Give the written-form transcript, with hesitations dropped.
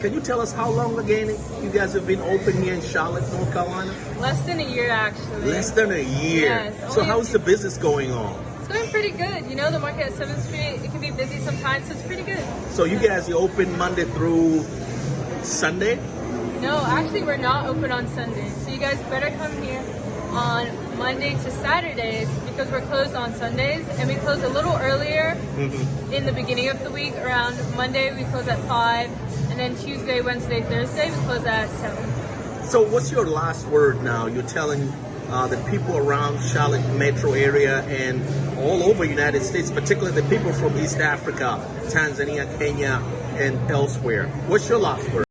Can you tell us how long again you guys have been open here in Charlotte, North Carolina? Less than a year, actually. Less than a year. Yes, So how's the business going on? It's going pretty good. You know, the market at 7th Street, it can be busy sometimes, so it's pretty good. So you guys are open Monday through Sunday? No, actually, we're not open on Sundays. So you guys better come here on Monday to Saturdays because we're closed on Sundays, and we close a little earlier in the beginning of the week. Around Monday, we close at 5, and then Tuesday, Wednesday, Thursday, we close at 7. So what's your last word now? You're telling the people around Charlotte metro area and all over United States, particularly the people from East Africa, Tanzania, Kenya, and elsewhere. What's your last word?